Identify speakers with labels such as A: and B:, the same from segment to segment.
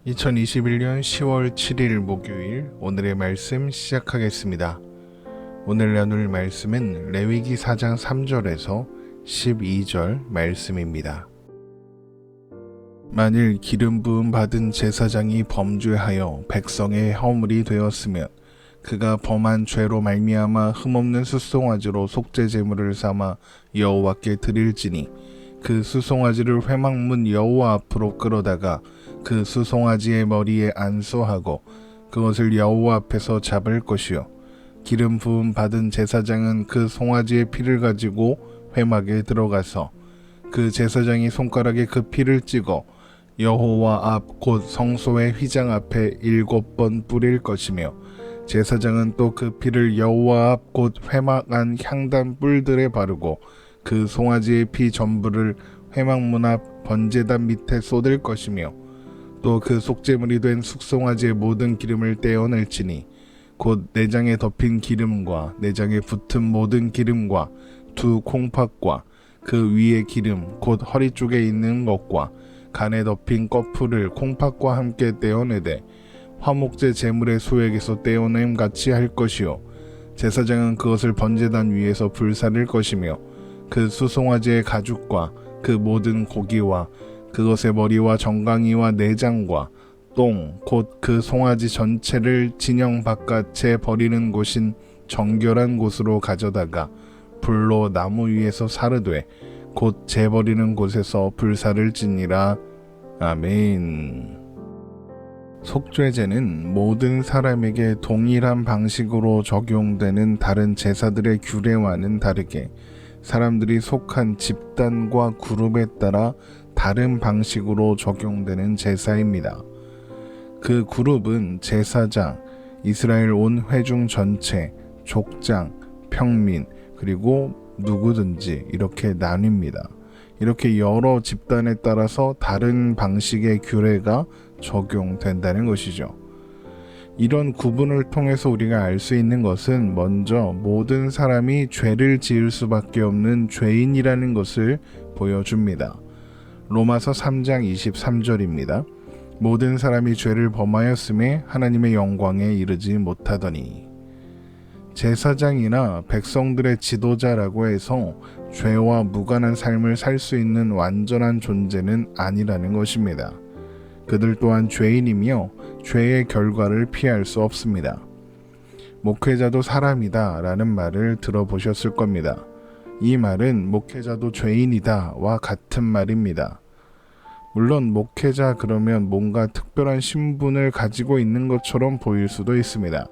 A: 2021년 10월 7일 목요일 오늘의 말씀 시작하겠습니다. 오늘 나눌 말씀은 레위기 4장 3절에서 12절 말씀입니다. 만일 기름 부음 받은 제사장이 범죄하여 백성의 허물이 되었으면 그가 범한 죄로 말미암아 흠없는 수송아지로 속죄 제물을 삼아 여호와께 드릴지니 그 수송아지를 회막문 여호와 앞으로 끌어다가 그 수송아지의 머리에 안수하고 그것을 여호와 앞에서 잡을 것이요 기름 부음 받은 제사장은 그 송아지의 피를 가지고 회막에 들어가서 그 제사장이 손가락에 그 피를 찍어 여호와 앞 곧 성소의 휘장 앞에 7번 뿌릴 것이며 제사장은 또 그 피를 여호와 앞 곧 회막 안 향단 뿔들에 바르고 그 송아지의 피 전부를 회막문 앞 번제단 밑에 쏟을 것이며 또 그 속죄물이 된 숙송아지의 모든 기름을 떼어낼지니 곧 내장에 덮인 기름과 내장에 붙은 모든 기름과 두 콩팥과 그 위의 기름 곧 허리 쪽에 있는 것과 간에 덮인 꺼풀을 콩팥과 함께 떼어내되 화목제 제물의 소액에서 떼어냄 같이 할 것이요 제사장은 그것을 번제단 위에서 불사를 것이며 그 수송아지의 가죽과 그 모든 고기와 그것의 머리와 정강이와 내장과 똥 곧 그 송아지 전체를 진영 바깥에 버리는 곳인 정결한 곳으로 가져다가 불로 나무 위에서 사르되 곧 재버리는 곳에서 불사를 지니라. 아멘. 속죄제는 모든 사람에게 동일한 방식으로 적용되는 다른 제사들의 규례와는 다르게 사람들이 속한 집단과 그룹에 따라 다른 방식으로 적용되는 제사입니다. 그 그룹은 제사장, 이스라엘 온 회중 전체, 족장, 평민, 그리고 누구든지 이렇게 나뉩니다. 이렇게 여러 집단에 따라서 다른 방식의 규례가 적용된다는 것이죠. 이런 구분을 통해서 우리가 알 수 있는 것은 먼저 모든 사람이 죄를 지을 수밖에 없는 죄인이라는 것을 보여줍니다. 로마서 3장 23절입니다. 모든 사람이 죄를 범하였음에 하나님의 영광에 이르지 못하더니 제사장이나 백성들의 지도자라고 해서 죄와 무관한 삶을 살 수 있는 완전한 존재는 아니라는 것입니다. 그들 또한 죄인이며 죄의 결과를 피할 수 없습니다. 목회자도 사람이다 라는 말을 들어보셨을 겁니다. 이 말은 목회자도 죄인이다 와 같은 말입니다. 물론 목회자 그러면 뭔가 특별한 신분을 가지고 있는 것처럼 보일 수도 있습니다.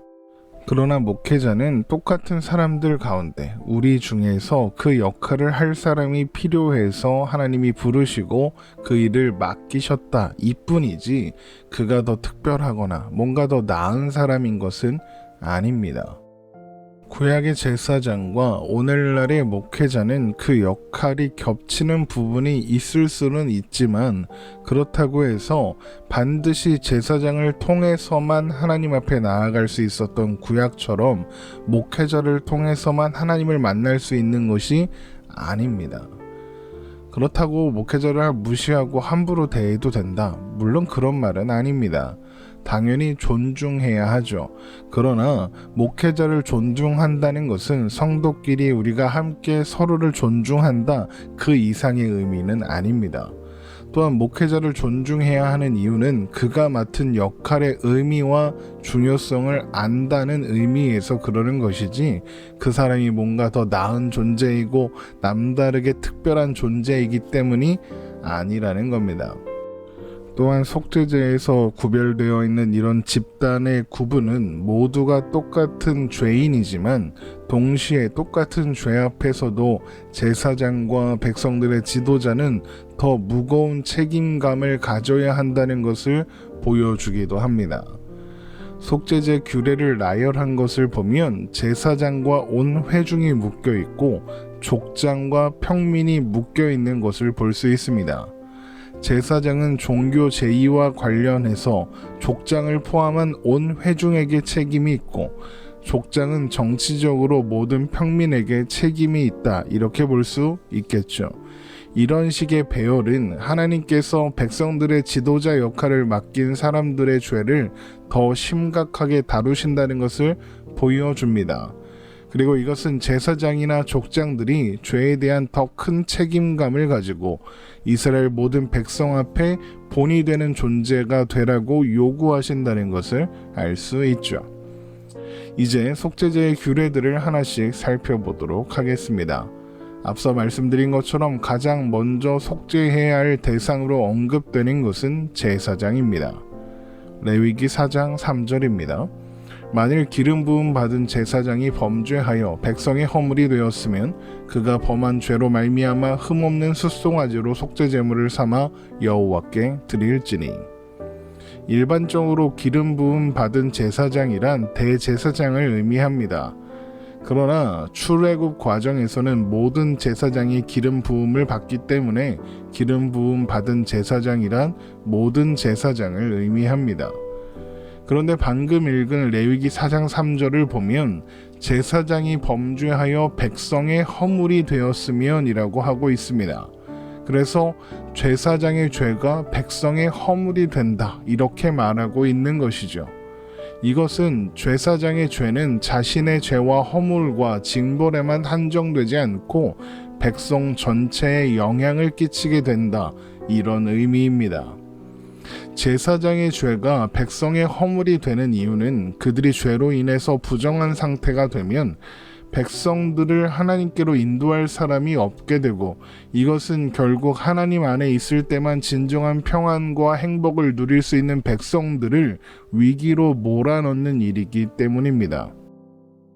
A: 그러나 목회자는 똑같은 사람들 가운데 우리 중에서 그 역할을 할 사람이 필요해서 하나님이 부르시고 그 일을 맡기셨다 이뿐이지 그가 더 특별하거나 뭔가 더 나은 사람인 것은 아닙니다. 구약의 제사장과 오늘날의 목회자는 그 역할이 겹치는 부분이 있을 수는 있지만 그렇다고 해서 반드시 제사장을 통해서만 하나님 앞에 나아갈 수 있었던 구약처럼 목회자를 통해서만 하나님을 만날 수 있는 것이 아닙니다. 그렇다고 목회자를 무시하고 함부로 대해도 된다. 물론 그런 말은 아닙니다. 당연히 존중해야 하죠. 그러나 목회자를 존중한다는 것은 성도끼리 우리가 함께 서로를 존중한다 그 이상의 의미는 아닙니다. 또한 목회자를 존중해야 하는 이유는 그가 맡은 역할의 의미와 중요성을 안다는 의미에서 그러는 것이지 그 사람이 뭔가 더 나은 존재이고 남다르게 특별한 존재이기 때문이 아니라는 겁니다. 또한 속죄제에서 구별되어 있는 이런 집단의 구분은 모두가 똑같은 죄인이지만 동시에 똑같은 죄 앞에서도 제사장과 백성들의 지도자는 더 무거운 책임감을 가져야 한다는 것을 보여주기도 합니다. 속죄제 규례를 나열한 것을 보면 제사장과 온 회중이 묶여 있고 족장과 평민이 묶여 있는 것을 볼 수 있습니다. 제사장은 종교 제의와 관련해서 족장을 포함한 온 회중에게 책임이 있고 족장은 정치적으로 모든 평민에게 책임이 있다 이렇게 볼 수 있겠죠. 이런 식의 배열은 하나님께서 백성들의 지도자 역할을 맡긴 사람들의 죄를 더 심각하게 다루신다는 것을 보여줍니다. 그리고 이것은 제사장이나 족장들이 죄에 대한 더 큰 책임감을 가지고 이스라엘 모든 백성 앞에 본이 되는 존재가 되라고 요구하신다는 것을 알 수 있죠. 이제 속죄제의 규례들을 하나씩 살펴보도록 하겠습니다. 앞서 말씀드린 것처럼 가장 먼저 속죄해야 할 대상으로 언급되는 것은 제사장입니다. 레위기 4장 3절입니다. 만일 기름 부음 받은 제사장이 범죄하여 백성의 허물이 되었으면 그가 범한 죄로 말미암아 흠없는 숫송아지로 속죄 제물을 삼아 여호와께 드릴지니. 일반적으로 기름 부음 받은 제사장이란 대제사장을 의미합니다. 그러나 출애굽 과정에서는 모든 제사장이 기름 부음을 받기 때문에 기름 부음 받은 제사장이란 모든 제사장을 의미합니다. 그런데 방금 읽은 레위기 4장 3절을 보면 제사장이 범죄하여 백성의 허물이 되었으면 이라고 하고 있습니다. 그래서 제사장의 죄가 백성의 허물이 된다 이렇게 말하고 있는 것이죠. 이것은 제사장의 죄는 자신의 죄와 허물과 징벌에만 한정되지 않고 백성 전체에 영향을 끼치게 된다 이런 의미입니다. 제사장의 죄가 백성의 허물이 되는 이유는 그들이 죄로 인해서 부정한 상태가 되면 백성들을 하나님께로 인도할 사람이 없게 되고 이것은 결국 하나님 안에 있을 때만 진정한 평안과 행복을 누릴 수 있는 백성들을 위기로 몰아넣는 일이기 때문입니다.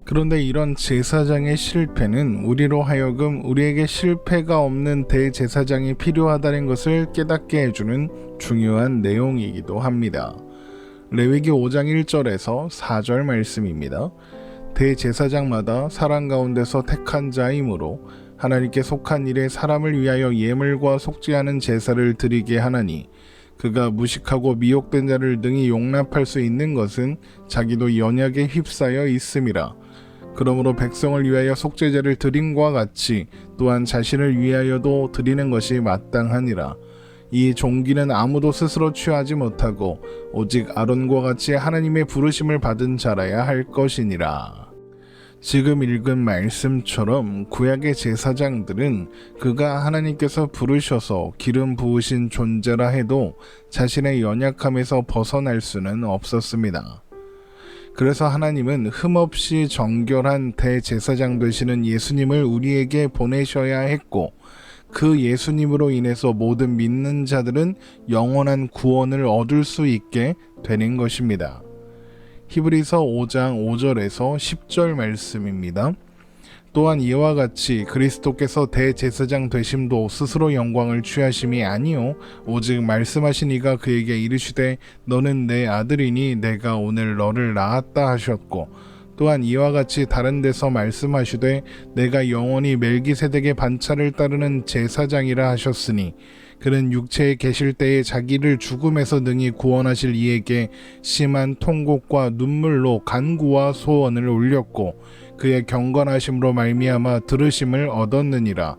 A: 그런데 이런 제사장의 실패는 우리로 하여금 우리에게 실패가 없는 대제사장이 필요하다는 것을 깨닫게 해주는 중요한 내용이기도 합니다. 레위기 5장 1절에서 4절 말씀입니다. 대제사장마다 사람 가운데서 택한 자이므로 하나님께 속한 일에 사람을 위하여 예물과 속죄하는 제사를 드리게 하나니 그가 무식하고 미혹된 자를 능히 용납할 수 있는 것은 자기도 연약에 휩싸여 있음이라. 그러므로 백성을 위하여 속죄제를 드림과 같이 또한 자신을 위하여도 드리는 것이 마땅하니라. 이 종기는 아무도 스스로 취하지 못하고 오직 아론과 같이 하나님의 부르심을 받은 자라야 할 것이니라. 지금 읽은 말씀처럼 구약의 제사장들은 그가 하나님께서 부르셔서 기름 부으신 존재라 해도 자신의 연약함에서 벗어날 수는 없었습니다. 그래서 하나님은 흠없이 정결한 대제사장 되시는 예수님을 우리에게 보내셔야 했고 그 예수님으로 인해서 모든 믿는 자들은 영원한 구원을 얻을 수 있게 되는 것입니다. 히브리서 5장 5절에서 10절 말씀입니다. 또한 이와 같이 그리스도께서 대제사장 되심도 스스로 영광을 취하심이 아니요 오직 말씀하신 이가 그에게 이르시되 너는 내 아들이니 내가 오늘 너를 낳았다 하셨고 또한 이와 같이 다른 데서 말씀하시되 내가 영원히 멜기세덱의 반차를 따르는 제사장이라 하셨으니 그는 육체에 계실 때에 자기를 죽음에서 능히 구원하실 이에게 심한 통곡과 눈물로 간구와 소원을 올렸고 그의 경건하심으로 말미암아 들으심을 얻었느니라.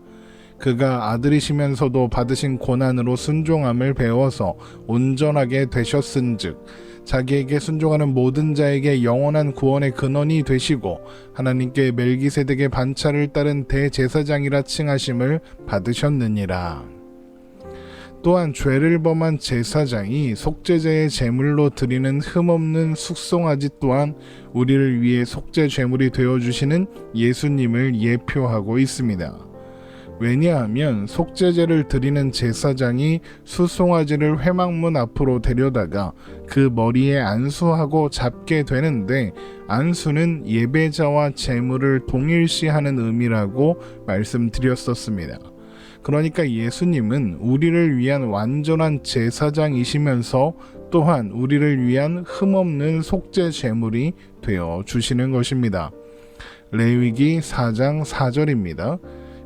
A: 그가 아들이시면서도 받으신 고난으로 순종함을 배워서 온전하게 되셨은즉 자기에게 순종하는 모든 자에게 영원한 구원의 근원이 되시고 하나님께 멜기세덱의 반차를 따른 대제사장이라 칭하심을 받으셨느니라. 또한 죄를 범한 제사장이 속죄제의 제물로 드리는 흠없는 숙송아지 또한 우리를 위해 속죄 제물이 되어주시는 예수님을 예표하고 있습니다. 왜냐하면 속죄제를 드리는 제사장이 수송아지를 회막문 앞으로 데려다가 그 머리에 안수하고 잡게 되는데 안수는 예배자와 제물을 동일시하는 의미라고 말씀드렸었습니다. 그러니까 예수님은 우리를 위한 완전한 제사장이시면서 또한 우리를 위한 흠없는 속죄 제물이 되어 주시는 것입니다. 레위기 4장 4절입니다.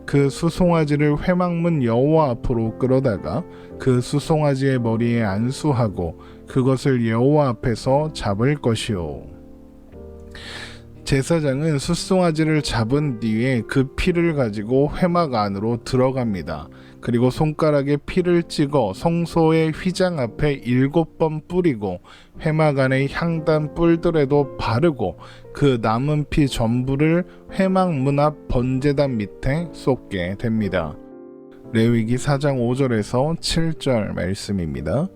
A: 그 수송아지를 회막문 여호와 앞으로 끌어다가 그 수송아지의 머리에 안수하고 그것을 여호와 앞에서 잡을 것이요. 제사장은 수송아지를 잡은 뒤에 그 피를 가지고 회막 안으로 들어갑니다. 그리고 손가락에 피를 찍어 성소의 휘장 앞에 7번 뿌리고 회막 안의 향단 뿔들에도 바르고 그 남은 피 전부를 회막 문 앞 번제단 밑에 쏟게 됩니다. 레위기 4장 5절에서 7절 말씀입니다.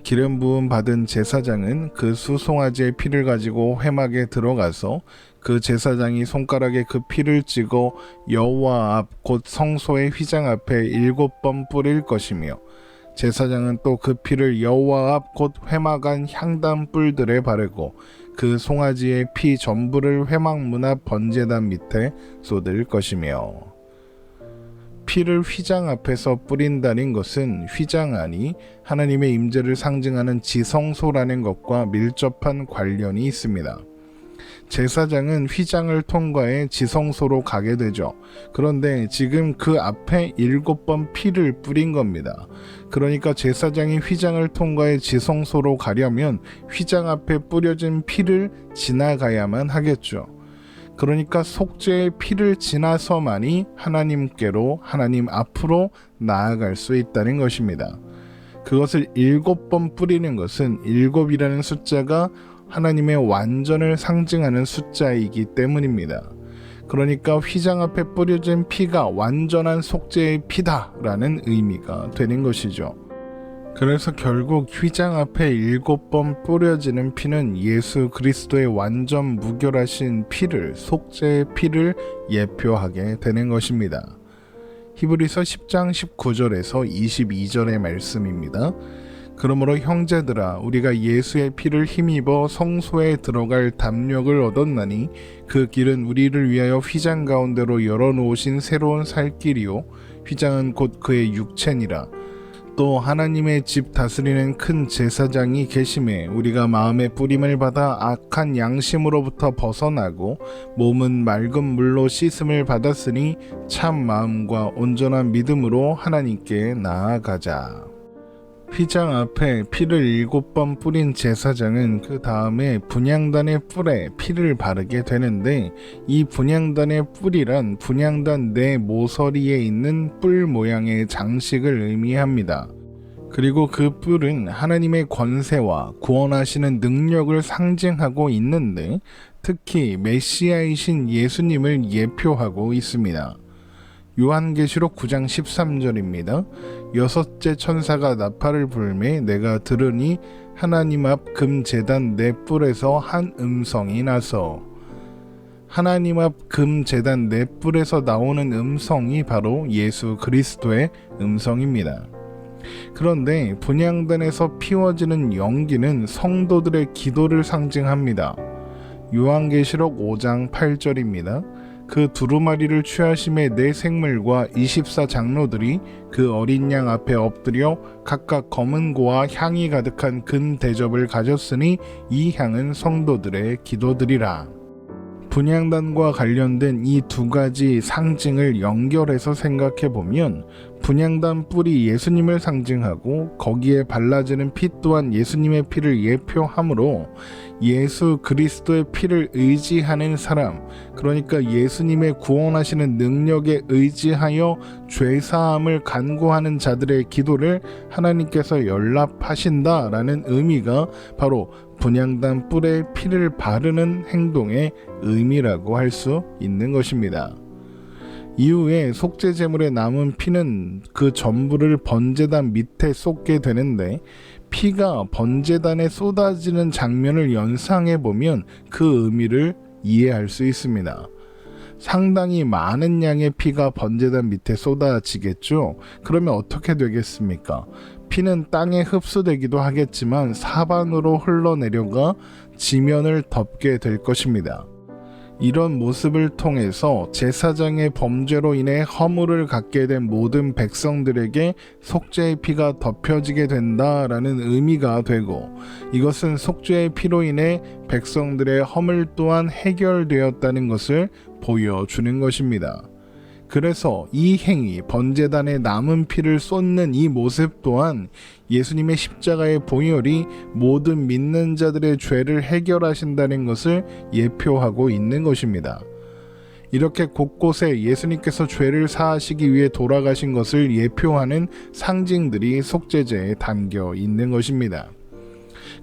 A: 기름 부음 받은 제사장은 그 수송아지의 피를 가지고 회막에 들어가서 그 제사장이 손가락에 그 피를 찍어 여호와 앞 곧 성소의 휘장 앞에 7번 뿌릴 것이며 제사장은 또 그 피를 여호와 앞 곧 회막 안 향단 뿔들에 바르고 그 송아지의 피 전부를 회막 문 앞 번제단 밑에 쏟을 것이며 피를 휘장 앞에서 뿌린다는 것은 휘장 안이 하나님의 임재를 상징하는 지성소라는 것과 밀접한 관련이 있습니다. 제사장은 휘장을 통과해 지성소로 가게 되죠. 그런데 지금 그 앞에 7번 피를 뿌린 겁니다. 그러니까 제사장이 휘장을 통과해 지성소로 가려면 휘장 앞에 뿌려진 피를 지나가야만 하겠죠. 그러니까 속죄의 피를 지나서만이 하나님께로, 하나님 앞으로 나아갈 수 있다는 것입니다. 그것을 7번 뿌리는 것은 7이라는 숫자가 하나님의 완전을 상징하는 숫자이기 때문입니다. 그러니까 휘장 앞에 뿌려진 피가 완전한 속죄의 피다라는 의미가 되는 것이죠. 그래서 결국 휘장 앞에 7번 뿌려지는 피는 예수 그리스도의 완전 무결하신 피를, 속죄의 피를 예표하게 되는 것입니다. 히브리서 10장 19절에서 22절의 말씀입니다. 그러므로 형제들아 우리가 예수의 피를 힘입어 성소에 들어갈 담력을 얻었나니 그 길은 우리를 위하여 휘장 가운데로 열어놓으신 새로운 살 길이요 휘장은 곧 그의 육체니라. 또 하나님의 집 다스리는 큰 제사장이 계심에 우리가 마음의 뿌림을 받아 악한 양심으로부터 벗어나고 몸은 맑은 물로 씻음을 받았으니 참 마음과 온전한 믿음으로 하나님께 나아가자. 휘장 앞에 피를 7번 뿌린 제사장은 그 다음에 분향단의 뿔에 피를 바르게 되는데 이 분향단의 뿔이란 분향단 내 모서리에 있는 뿔 모양의 장식을 의미합니다. 그리고 그 뿔은 하나님의 권세와 구원하시는 능력을 상징하고 있는데 특히 메시아이신 예수님을 예표하고 있습니다. 요한계시록 9장 13절입니다. 여섯째 천사가 나팔을 불매 내가 들으니 하나님 앞 금제단 네 뿔에서 한 음성이 나서 하나님 앞 금제단 네 뿔에서 나오는 음성이 바로 예수 그리스도의 음성입니다. 그런데 분향단에서 피워지는 연기는 성도들의 기도를 상징합니다. 요한계시록 5장 8절입니다. 그 두루마리를 취하심에 네 생물과 24장로들이 그 어린 양 앞에 엎드려 각각 검은 고와 향이 가득한 금 대접을 가졌으니 이 향은 성도들의 기도들이라. 분향단과 관련된 이 두 가지 상징을 연결해서 생각해 보면 분향단 뿔이 예수님을 상징하고 거기에 발라지는 피 또한 예수님의 피를 예표하므로 예수 그리스도의 피를 의지하는 사람, 그러니까 예수님의 구원하시는 능력에 의지하여 죄사함을 간구하는 자들의 기도를 하나님께서 연락하신다라는 의미가 바로 분향단 뿔에 피를 바르는 행동의 의미라고 할 수 있는 것입니다. 이후에 속죄 제물에 남은 피는 그 전부를 번제단 밑에 쏟게 되는데 피가 번제단에 쏟아지는 장면을 연상해 보면 그 의미를 이해할 수 있습니다. 상당히 많은 양의 피가 번제단 밑에 쏟아지겠죠. 그러면 어떻게 되겠습니까? 피는 땅에 흡수되기도 하겠지만 사방으로 흘러내려가 지면을 덮게 될 것입니다. 이런 모습을 통해서 제사장의 범죄로 인해 허물을 갖게 된 모든 백성들에게 속죄의 피가 덮여지게 된다라는 의미가 되고 이것은 속죄의 피로 인해 백성들의 허물 또한 해결되었다는 것을 보여주는 것입니다. 그래서 이 행위, 번제단에 남은 피를 쏟는 이 모습 또한 예수님의 십자가의 보혈이 모든 믿는 자들의 죄를 해결하신다는 것을 예표하고 있는 것입니다. 이렇게 곳곳에 예수님께서 죄를 사하시기 위해 돌아가신 것을 예표하는 상징들이 속죄제에 담겨 있는 것입니다.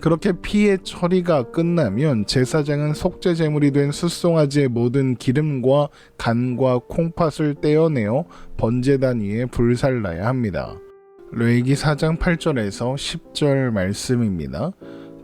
A: 그렇게 피의 처리가 끝나면 제사장은 속죄 제물이 된 숫송아지의 모든 기름과 간과 콩팥을 떼어내어 번제단 위에 불살라야 합니다. 레위기 4장 8절에서 10절 말씀입니다.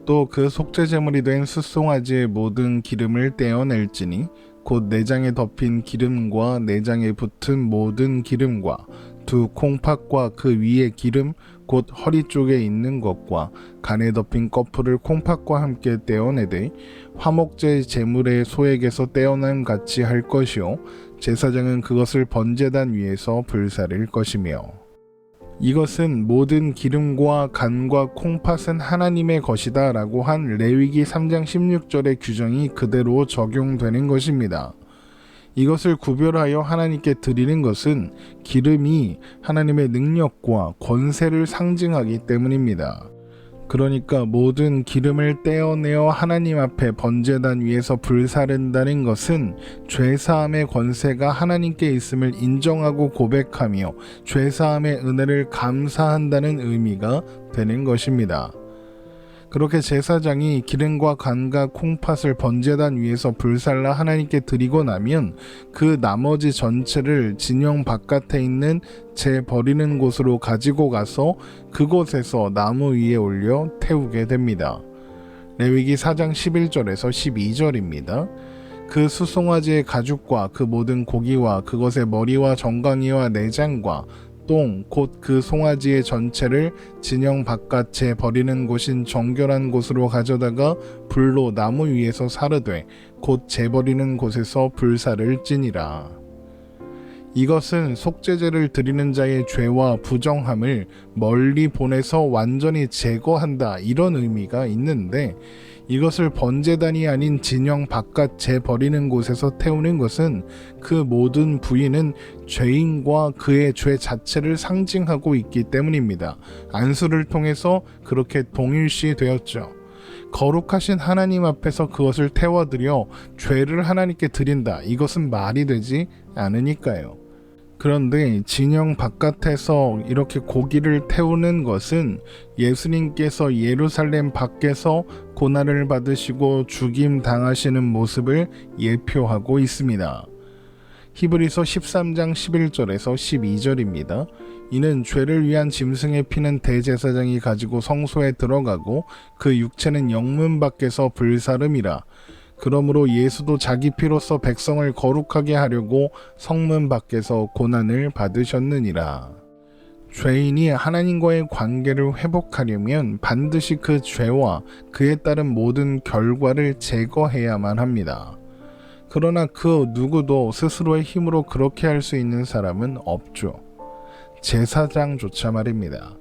A: 또 그 속죄 제물이 된 숫송아지의 모든 기름을 떼어낼지니 곧 내장에 덮인 기름과 내장에 붙은 모든 기름과 두 콩팥과 그 위의 기름 곧 허리 쪽에 있는 것과 간에 덮인 꺼풀을 콩팥과 함께 떼어내되 화목제 제물의 소액에서 떼어남 같이 할 것이요 제사장은 그것을 번제단 위에서 불사를 것이며 이것은 모든 기름과 간과 콩팥은 하나님의 것이다 라고 한 레위기 3장 16절의 규정이 그대로 적용되는 것입니다. 이것을 구별하여 하나님께 드리는 것은 기름이 하나님의 능력과 권세를 상징하기 때문입니다. 그러니까 모든 기름을 떼어내어 하나님 앞에 번제단 위에서 불사른다는 것은 죄사함의 권세가 하나님께 있음을 인정하고 고백하며 죄사함의 은혜를 감사한다는 의미가 되는 것입니다. 그렇게 제사장이 기름과 간과 콩팥을 번제단 위에서 불살라 하나님께 드리고 나면 그 나머지 전체를 진영 바깥에 있는 재 버리는 곳으로 가지고 가서 그곳에서 나무 위에 올려 태우게 됩니다. 레위기 4장 11절에서 12절입니다. 그 숫송아지의 가죽과 그 모든 고기와 그것의 머리와 정강이와 내장과 똥, 곧 그 송아지의 전체를 진영 바깥에 버리는 곳인 정결한 곳으로 가져다가 불로 나무 위에서 사르되 곧 재버리는 곳에서 불사를 찌니라. 이것은 속죄제를 드리는 자의 죄와 부정함을 멀리 보내서 완전히 제거한다 이런 의미가 있는데 이것을 번제단이 아닌 진영 바깥 재버리는 곳에서 태우는 것은 그 모든 부위는 죄인과 그의 죄 자체를 상징하고 있기 때문입니다. 안수를 통해서 그렇게 동일시 되었죠. 거룩하신 하나님 앞에서 그것을 태워드려 죄를 하나님께 드린다. 이것은 말이 되지 않으니까요. 그런데 진영 바깥에서 이렇게 고기를 태우는 것은 예수님께서 예루살렘 밖에서 고난을 받으시고 죽임 당하시는 모습을 예표하고 있습니다. 히브리서 13장 11절에서 12절입니다. 이는 죄를 위한 짐승의 피는 대제사장이 가지고 성소에 들어가고 그 육체는 영문 밖에서 불사름이라. 그러므로 예수도 자기 피로써 백성을 거룩하게 하려고 성문 밖에서 고난을 받으셨느니라. 죄인이 하나님과의 관계를 회복하려면 반드시 그 죄와 그에 따른 모든 결과를 제거해야만 합니다. 그러나 그 누구도 스스로의 힘으로 그렇게 할 수 있는 사람은 없죠. 제사장조차 말입니다.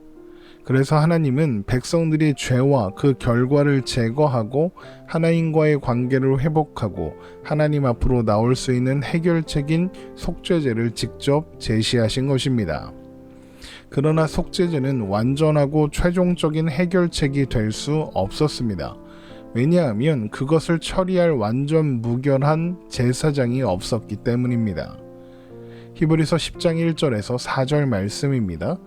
A: 그래서 하나님은 백성들이 죄와 그 결과를 제거하고 하나님과의 관계를 회복하고 하나님 앞으로 나올 수 있는 해결책인 속죄제를 직접 제시하신 것입니다. 그러나 속죄제는 완전하고 최종적인 해결책이 될 수 없었습니다. 왜냐하면 그것을 처리할 완전 무결한 제사장이 없었기 때문입니다. 히브리서 10장 1절에서 4절 말씀입니다.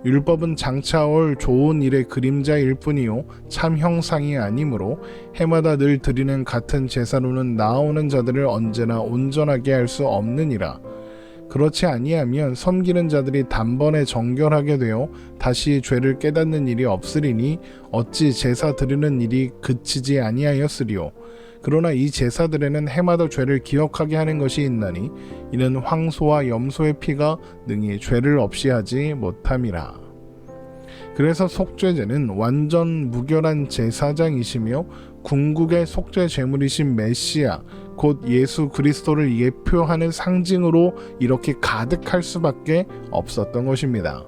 A: 율법은 장차 올 좋은 일의 그림자일 뿐이요 참 형상이 아니므로 해마다 늘 드리는 같은 제사로는 나아오는 자들을 언제나 온전하게 할 수 없느니라. 그렇지 아니하면 섬기는 자들이 단번에 정결하게 되어 다시 죄를 깨닫는 일이 없으리니 어찌 제사 드리는 일이 그치지 아니하였으리요. 그러나 이 제사들에는 해마다 죄를 기억하게 하는 것이 있나니 이는 황소와 염소의 피가 능히 죄를 없이 하지 못함이라. 그래서 속죄제는 완전 무결한 제사장이시며 궁극의 속죄 제물이신 메시아 곧 예수 그리스도를 예표하는 상징으로 이렇게 가득할 수밖에 없었던 것입니다.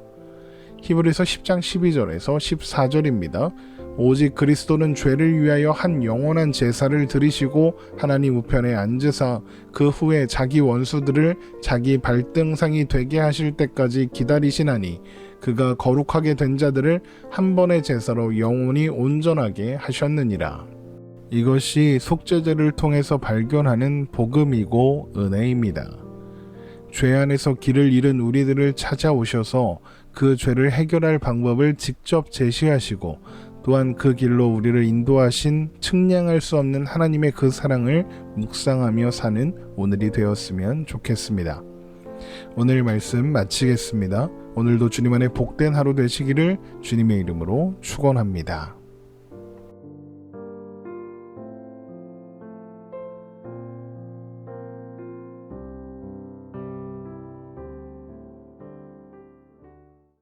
A: 히브리서 10장 12절에서 14절입니다. 오직 그리스도는 죄를 위하여 한 영원한 제사를 드리시고 하나님 우편에 앉으사 그 후에 자기 원수들을 자기 발등상이 되게 하실 때까지 기다리시나니 그가 거룩하게 된 자들을 한 번의 제사로 영원히 온전하게 하셨느니라. 이것이 속죄제를 통해서 발견하는 복음이고 은혜입니다. 죄 안에서 길을 잃은 우리들을 찾아오셔서 그 죄를 해결할 방법을 직접 제시하시고 또한 그 길로 우리를 인도하신 측량할 수 없는 하나님의 그 사랑을 묵상하며 사는 오늘이 되었으면 좋겠습니다. 오늘 말씀 마치겠습니다. 오늘도 주님 안에 복된 하루 되시기를 주님의 이름으로 축원합니다.